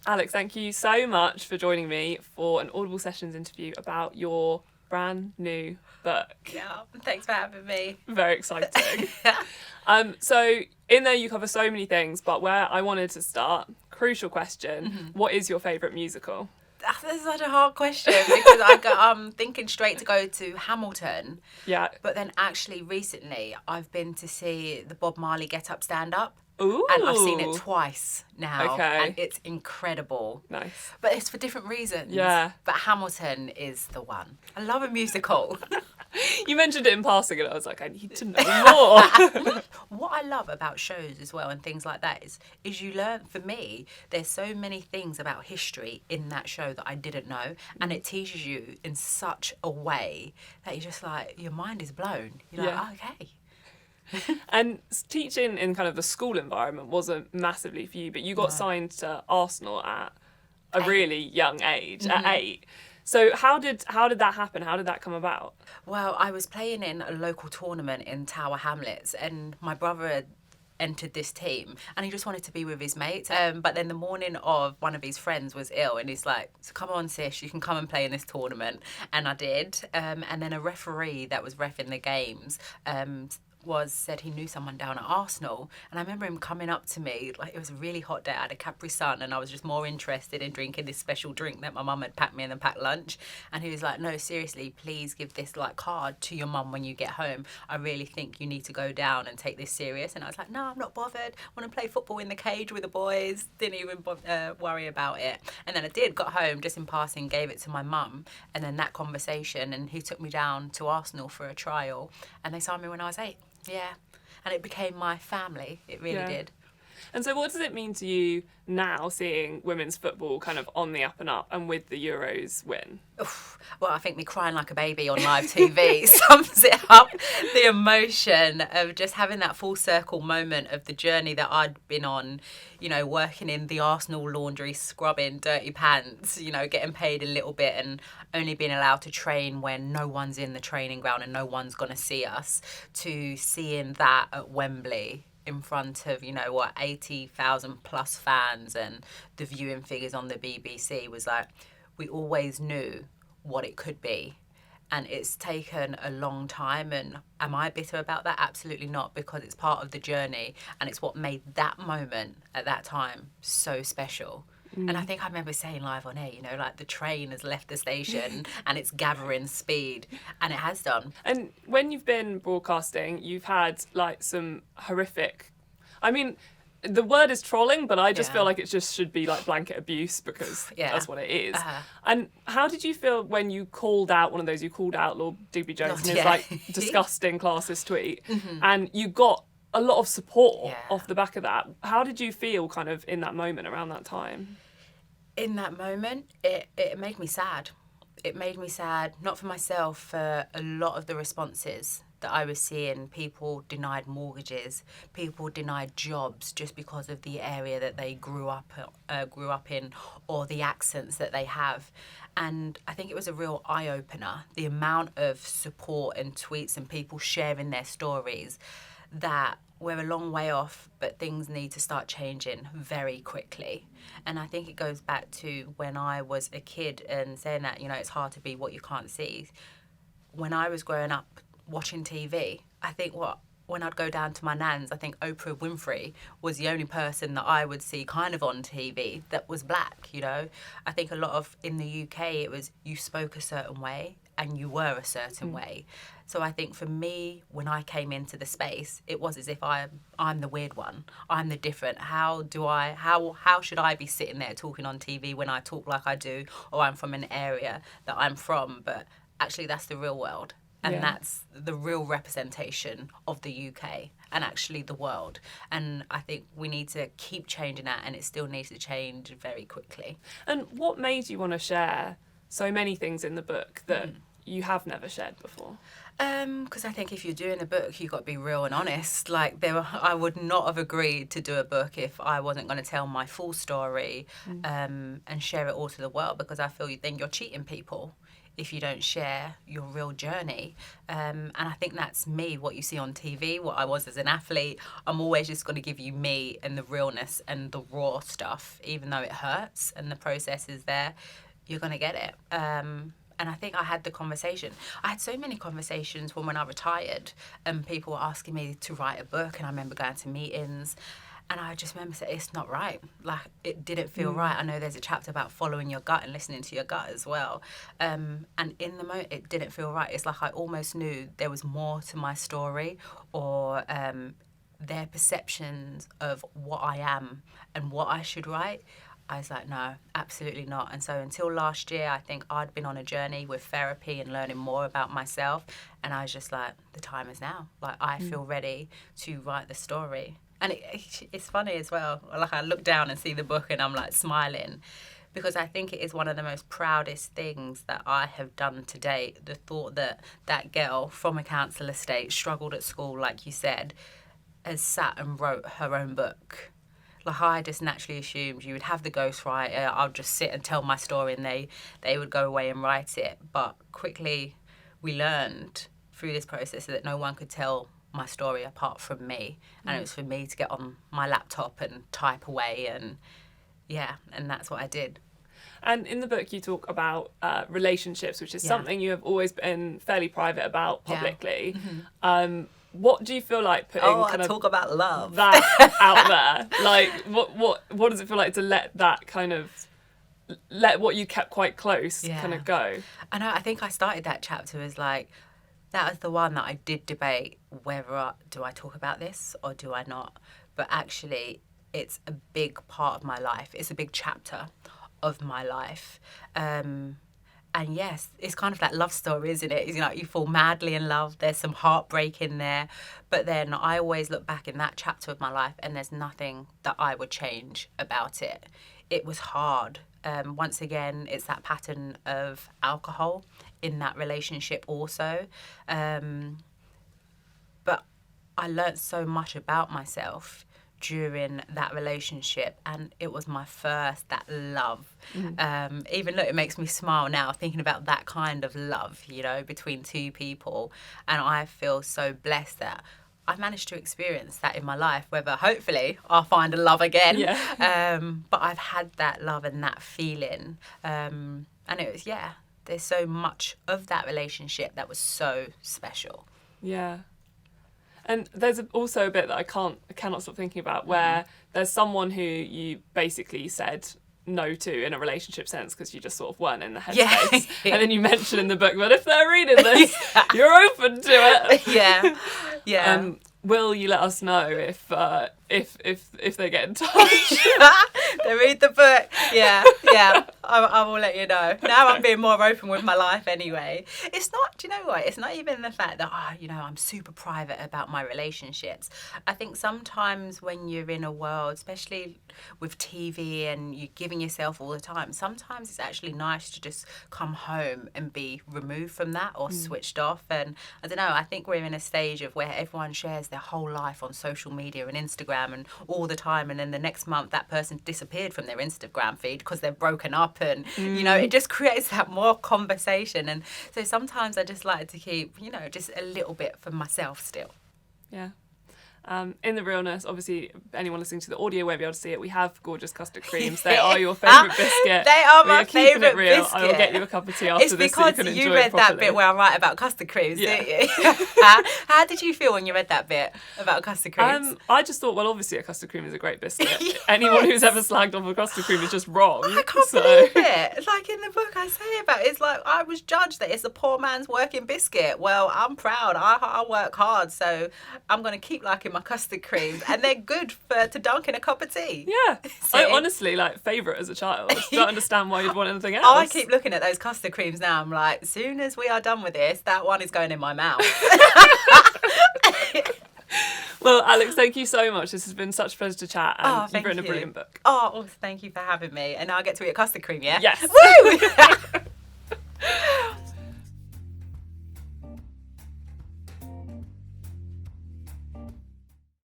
Alex, thank you so much for joining me for an Audible Sessions interview about your brand new book. Yeah, thanks for having me. Very exciting. So in there you cover so many things, but where I wanted to start, crucial question, what is your favourite musical? That's such a hard question because I'm thinking straight to go to Hamilton. Yeah. But then actually recently I've been to see the Bob Marley Get Up Stand Up. Ooh. And I've seen it twice now. Okay. And it's incredible. Nice. But it's for different reasons. Yeah. But Hamilton is the one. I love a musical. You mentioned it in passing and I was like, I need to know more. What I love about shows as well and things like that is you learn, for me, there's so many things about history in that show that I didn't know, and it teaches you in such a way that you're just like, your mind is blown. You're like, oh, okay. And teaching in kind of the school environment wasn't massively for you, but you got signed to Arsenal at a really young age, at 8. So how did that happen? How did that come about? Well, I was playing in a local tournament in Tower Hamlets, and my brother had entered this team and he just wanted to be with his mates. But then the morning of, one of his friends was ill and he's like, so come on sis, you can come and play in this tournament. And I did. And then a referee that was reffing the games said he knew someone down at Arsenal, and I remember him coming up to me, like it was a really hot day, I had a Capri Sun and I was just more interested in drinking this special drink that my mum had packed me in the packed lunch, and he was like, no, seriously, please give this like card to your mum when you get home. I really think you need to go down and take this serious. And I was like, no, I'm not bothered, I want to play football in the cage with the boys. Didn't even worry about it. And then I got home, just in passing, gave it to my mum, and then that conversation, and he took me down to Arsenal for a trial, and they signed me when I was 8. Yeah, and it became my family. It really did. And so what does it mean to you now, seeing women's football kind of on the up and up and with the Euros win? Oof. Well, I think me crying like a baby on live TV sums it up. The emotion of just having that full circle moment of the journey that I'd been on, you know, working in the Arsenal laundry, scrubbing dirty pants, you know, getting paid a little bit and only being allowed to train when no one's in the training ground and no one's going to see us, to seeing that at Wembley in front of, 80,000 plus fans, and the viewing figures on the BBC was like, we always knew what it could be. And it's taken a long time. And am I bitter about that? Absolutely not, because it's part of the journey and it's what made that moment at that time so special. And I think I remember saying live on air, like the train has left the station and it's gathering speed, and it has done. And when you've been broadcasting, you've had like some horrific, I mean, the word is trolling, but I just feel like it just should be like blanket abuse, because that's what it is. And how did you feel when you called out you called out Lord Digby Jones in his like disgusting classist tweet, and you got a lot of support off the back of that? How did you feel kind of in that moment, around that time? In that moment, it made me sad. It made me sad, not for myself, for a lot of the responses that I was seeing. People denied mortgages, people denied jobs just because of the area that they grew up in, or the accents that they have. And I think it was a real eye-opener, the amount of support and tweets and people sharing their stories, that we're a long way off, but things need to start changing very quickly. And I think it goes back to when I was a kid and saying that, it's hard to be what you can't see. When I was growing up watching TV, I think when I'd go down to my nan's, I think Oprah Winfrey was the only person that I would see kind of on TV that was black, I think a lot of, in the UK, it was you spoke a certain way and you were a certain way. So I think for me, when I came into the space, it was as if I'm the weird one. I'm the different. How should I be sitting there talking on TV when I talk like I do, or I'm from an area that I'm from? But actually, that's the real world. And that's the real representation of the UK and actually the world. And I think we need to keep changing that, and it still needs to change very quickly. And what made you want to share so many things in the book that you have never shared before? Because I think if you're doing a book, you've got to be real and honest. Like, I would not have agreed to do a book if I wasn't going to tell my full story and share it all to the world, because I feel then you're cheating people if you don't share your real journey. And I think that's me, what you see on TV, what I was as an athlete. I'm always just going to give you me and the realness and the raw stuff, even though it hurts and the process is there, you're going to get it. And I think I had the conversation. I had so many conversations when I retired, and people were asking me to write a book, and I remember going to meetings. And I just remember saying, it's not right. Like, it didn't feel right. I know there's a chapter about following your gut and listening to your gut as well. And in the moment, it didn't feel right. It's like I almost knew there was more to my story, or their perceptions of what I am and what I should write. I was like, no, absolutely not. And so until last year, I think I'd been on a journey with therapy and learning more about myself. And I was just like, the time is now. Like, I feel ready to write the story. And it's funny as well. Like, I look down and see the book and I'm like smiling, because I think it is one of the most proudest things that I have done to date. The thought that that girl from a council estate, struggled at school, like you said, has sat and wrote her own book. Like, I just naturally assumed you would have the ghostwriter, I'll just sit and tell my story and they would go away and write it. But quickly we learned through this process that no one could tell my story apart from me, and it was for me to get on my laptop and type away, and that's what I did. And in the book you talk about relationships, which is something you have always been fairly private about publicly. What do you feel like putting talk about love that out there? Like, what does it feel like to let that kind of, let what you kept quite close kind of go? I know, I think I started that chapter as like, that was the one that I did debate whether do I talk about this or do I not. But actually, it's a big part of my life. It's a big chapter of my life. And yes, it's kind of that love story, isn't it? It's like you fall madly in love. There's some heartbreak in there. But then I always look back in that chapter of my life and there's nothing that I would change about it. It was hard. Once again, it's that pattern of alcohol in that relationship also. But I learnt so much about myself during that relationship, and it was my first, that love. Even though it makes me smile now thinking about that kind of love, you know, between two people. And I feel so blessed that I've managed to experience that in my life, whether hopefully I'll find a love again. But I've had that love and that feeling. And it was, there's so much of that relationship that was so special. Yeah. And there's also a bit that I cannot stop thinking about, where there's someone who you basically said no to in a relationship sense because you just sort of weren't in the headspace. And then you mention in the book, but if they're reading this, you're open to it. Will you let us know if they get in touch? They read the book. I will let you know. Now I'm being more open with my life anyway. It's not, do you know what? It's not even the fact that, I'm super private about my relationships. I think sometimes when you're in a world, especially with TV and you're giving yourself all the time, sometimes it's actually nice to just come home and be removed from that or switched off. And I don't know, I think we're in a stage of where everyone shares their whole life on social media and Instagram and all the time, and then the next month that person disappeared from their Instagram feed because they're broken up, and it just creates that more conversation. And so sometimes I just like to keep just a little bit for myself still. In the realness, obviously anyone listening to the audio won't be able to see it. We have gorgeous custard creams. They are your favourite biscuit. They are my favourite biscuit. I will get you a cup of tea after this so you can enjoy it properly. It's because you read that bit where I write about custard creams, didn't you? How did you feel when you read that bit about custard creams? I just thought, well, obviously a custard cream is a great biscuit. Anyone who's ever slagged off a custard cream is just wrong. I can't believe it. Like in the book I say about it, it's like I was judged that it's a poor man's working biscuit. Well, I'm proud. I work hard, so I'm going to keep liking my custard creams, and they're good to dunk in a cup of tea. I honestly favourite as a child. Don't understand why you'd want anything else. I keep looking at those custard creams now. I'm like, as soon as we are done with this, that one is going in my mouth. Well, Alex, thank you so much. This has been such a pleasure to chat, and you've written a brilliant book. Thank you for having me. And now I get to eat a custard cream, yeah? Yes. Woo!